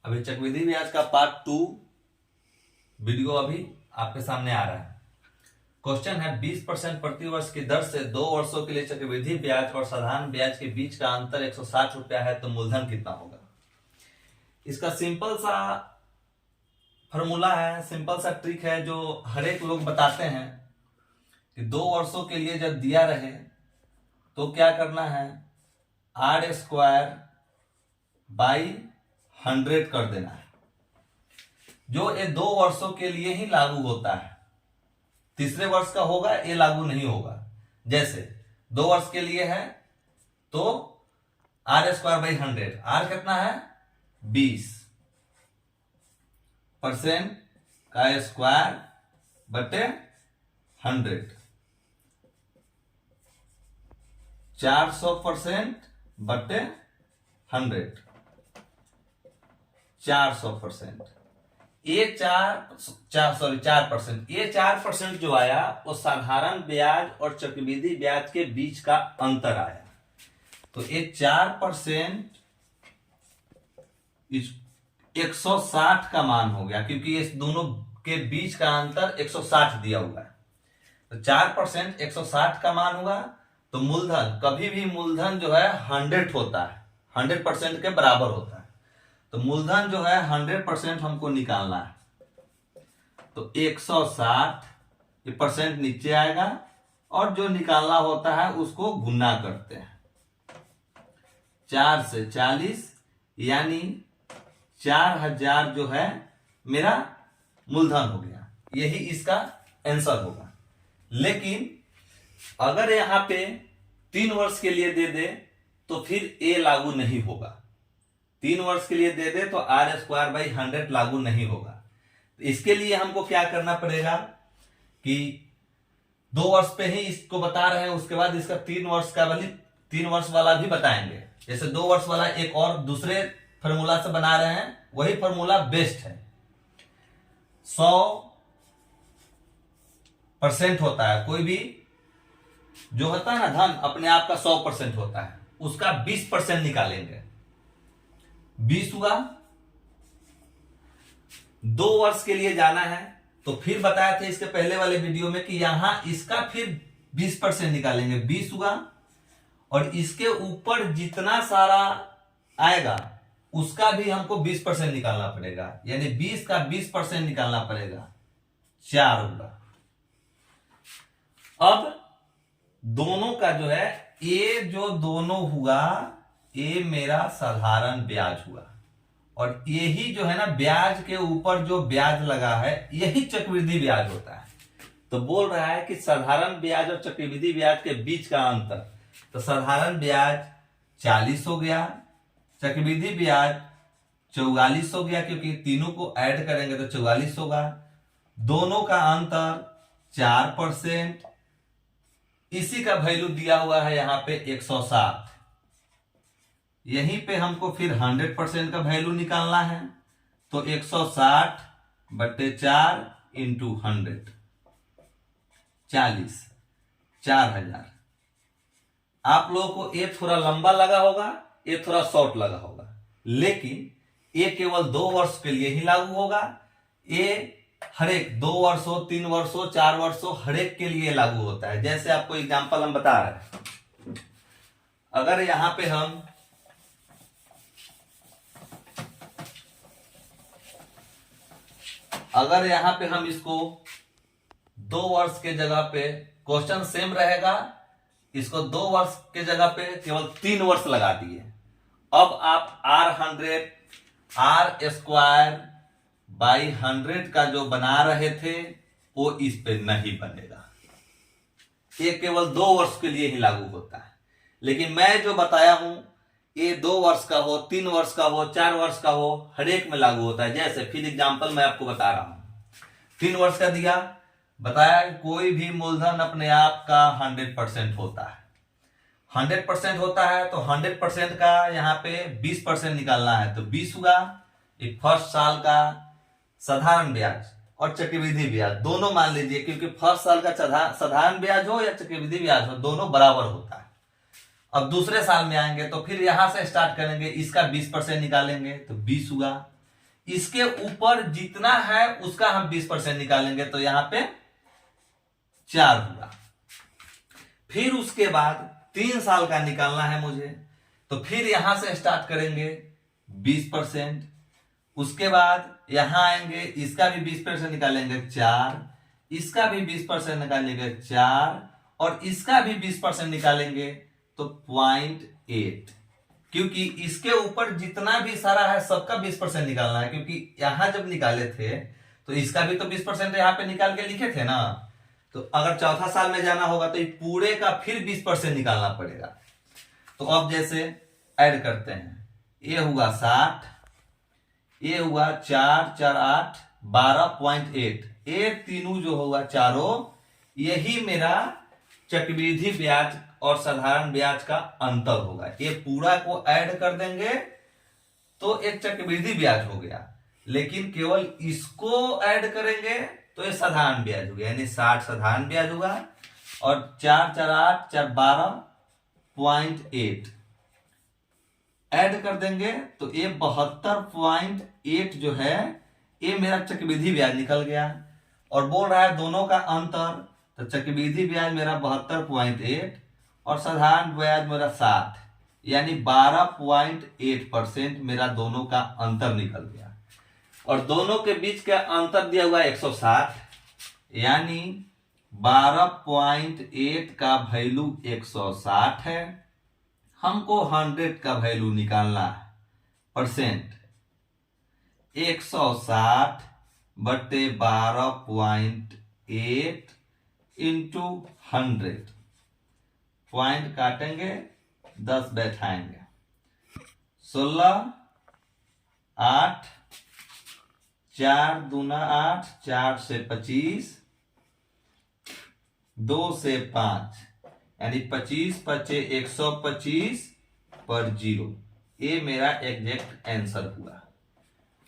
अभी चक्रवृद्धि ब्याज का पार्ट 2 वीडियो अभी आपके सामने आ रहा है। क्वेश्चन है 20% प्रति वर्ष की दर से 2 वर्षों के लिए चक्रवृद्धि ब्याज और साधारण ब्याज के बीच का अंतर 160 रुपया है, तो मूलधन कितना होगा। इसका सिंपल सा फॉर्मूला है, सिंपल सा ट्रिक है जो हर एक लोग बताते हैं कि 2 वर्षों के लिए जब दिया रहे तो क्या करना है, आर स्क्वायर बाई 100 कर देना है, जो ये 2 वर्षों के लिए ही लागू होता है। तीसरे वर्ष का होगा ये लागू नहीं होगा। जैसे 2 वर्ष के लिए है तो आर स्क्वायर बाई 100, आर कितना है 20% का स्क्वायर बटे 100, 400% बटे 100, 400%। ये 4% ये 4% जो आया वो साधारण ब्याज और चक्रवृद्धि ब्याज के बीच का अंतर आया। तो ये 4% 160 का मान हो गया, क्योंकि इस दोनों के बीच का अंतर 160 दिया हुआ है। तो 4% 160 का मान होगा। तो मूलधन, कभी भी मूलधन जो है 100 होता है, 100% के बराबर होता है। तो मूलधन जो है 100% हमको निकालना है। तो 160 ये परसेंट नीचे आएगा और जो निकालना होता है उसको गुना करते हैं 4 से 40, यानी 4000 जो है मेरा मूलधन हो गया। यही इसका आंसर होगा। लेकिन अगर यहां पे 3 वर्ष के लिए दे दे तो फिर ए लागू नहीं होगा। 3 वर्ष के लिए दे दे तो आर स्क्वायर बाई 100 लागू नहीं होगा। तो इसके लिए हमको क्या करना पड़ेगा कि 2 वर्ष पे ही इसको बता रहे हैं, उसके बाद इसका 3 वर्ष वाला भी बताएंगे। जैसे 2 वर्ष वाला एक और दूसरे फॉर्मूला से बना रहे हैं, वही फॉर्मूला बेस्ट है। 100% होता है, कोई भी जो होता है ना धन अपने आप का 100% होता है, उसका 20% निकालेंगे। 20 हुआ। 2 वर्ष के लिए जाना है तो फिर बताया था इसके पहले वाले वीडियो में कि यहां इसका फिर 20% निकालेंगे। 20 हुआ और इसके ऊपर जितना सारा आएगा उसका भी हमको 20% निकालना पड़ेगा, यानी 20 का 20% निकालना पड़ेगा। 4 होगा। अब दोनों का जो है ये जो दोनों हुआ ये मेरा साधारण ब्याज हुआ, और यही जो है ना ब्याज के ऊपर जो ब्याज लगा है यही चक्रवृद्धि ब्याज होता है। तो बोल रहा है कि साधारण ब्याज और चक्रवृद्धि ब्याज के बीच का अंतर, तो साधारण ब्याज 40 हो गया, चक्रवृद्धि ब्याज 44 हो गया, क्योंकि तीनों को ऐड करेंगे तो 44 होगा। दोनों का अंतर 4%, इसी का वैल्यू दिया हुआ है यहां पे 160। यहीं पे हमको फिर 100% का वैल्यू निकालना है। तो 160 बटे 4 इंटू 100, 40, 4000। आप लोगों को ये थोड़ा लंबा लगा होगा, ये थोड़ा शॉर्ट लगा होगा, लेकिन ये केवल 2 वर्ष के लिए ही लागू होगा। ये हर एक 2 वर्षों 3 वर्षों 4 वर्षों हर एक के लिए लागू होता है। जैसे आपको एग्जांपल हम बता रहे हैं, अगर यहां पे हम इसको 2 वर्ष के जगह पे, क्वेश्चन सेम रहेगा, इसको 2 वर्ष के जगह पे केवल 3 वर्ष लगा दिए। अब आप आर स्क्वायर बाई 100 का जो बना रहे थे वो इस पे नहीं बनेगा। ये केवल 2 वर्ष के लिए ही लागू होता है। लेकिन मैं जो बताया हूं ये 2 वर्ष का हो, 3 वर्ष का हो, 4 वर्ष का हो, हर एक में लागू होता है। जैसे फिर एग्जांपल मैं आपको बता रहा हूं। 3 वर्ष का दिया, बताया कोई भी मूलधन अपने आप का 100% होता है। 100% होता है तो 100% का यहाँ पे 20% निकालना है। तो 20 हुआ। एक फर्स्ट साल का साधारण ब्याज और चक्रवृद्धि ब्याज दोनों मान लीजिए, क्योंकि फर्स्ट साल का साधारण ब्याज हो या चक्रवृद्धि ब्याज हो, दोनों बराबर होता है। अब दूसरे साल में आएंगे तो फिर यहां से स्टार्ट करेंगे, इसका 20% निकालेंगे तो 20 हुआ। इसके ऊपर जितना है उसका हम 20% निकालेंगे, तो यहां पे 4 हुआ। फिर उसके बाद 3 साल का निकालना है मुझे, तो फिर यहां से स्टार्ट करेंगे 20%। उसके बाद यहां आएंगे, इसका भी 20% निकालेंगे 4, इसका भी 20% निकालेंगे 4, और इसका भी 20% निकालेंगे तो 0.8। क्योंकि इसके ऊपर जितना भी सारा है सबका 20% निकालना है, क्योंकि यहां जब निकाले थे तो इसका भी तो 20% यहां पे निकाल के लिखे थे ना। तो अगर चौथा साल में जाना होगा तो पूरे का फिर 20% निकालना पड़ेगा। तो अब जैसे ऐड करते हैं, ये हुआ 60, ये हुआ 4 4 8 12.8। ये तीनों जो होगा चारों, यही मेरा चक्रवृद्धि ब्याज और साधारण ब्याज का अंतर होगा। ये पूरा को ऐड कर देंगे तो एक चक्रवृद्धि ब्याज हो गया, लेकिन केवल इसको ऐड करेंगे तो ये साधारण ब्याज हो गया, यानी 60 साधारण ब्याज होगा, और 4 4 8 4 12.8 ऐड कर देंगे तो ये 72.8 जो है ये मेरा चक्रवृद्धि ब्याज निकल गया। और बोल रहा है दोनों का अंतर, तो चक्रवृद्धि ब्याज मेरा 72.8 और साधारण ब्याज मेरा 60, यानी 12.8% मेरा दोनों का अंतर निकल गया। और दोनों के बीच का अंतर दिया हुआ 160, यानी 12.8 का वैल्यू 160 है। हमको 100 का वैल्यू निकालना है, परसेंट। 160 बटे 12.8 इंटू 100, पॉइंट काटेंगे 10 बैठाएंगे, 16 8 4 दूना 8, 4 से 25, 2 से 5, यानी 25 पचे 125 पर 0। ये मेरा एग्जैक्ट आंसर हुआ।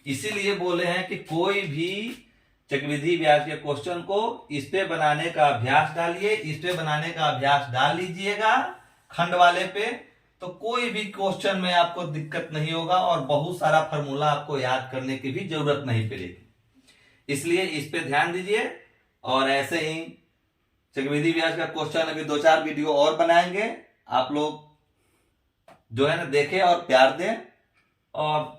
इसीलिए बोले हैं कि कोई भी चक्रवृद्धि ब्याज के क्वेश्चन को इस पे बनाने का अभ्यास डालिए, इस पे बनाने का अभ्यास डाल लीजिएगा खंड वाले पे, तो कोई भी क्वेश्चन में आपको दिक्कत नहीं होगा और बहुत सारा फॉर्मूला आपको याद करने की भी जरूरत नहीं पड़ेगी। इसलिए इस पे ध्यान दीजिए। और ऐसे ही चक्रवृद्धि ब्याज का क्वेश्चन अभी 2-4 वीडियो और बनाएंगे, आप लोग जो है ना देखें और प्यार दें। और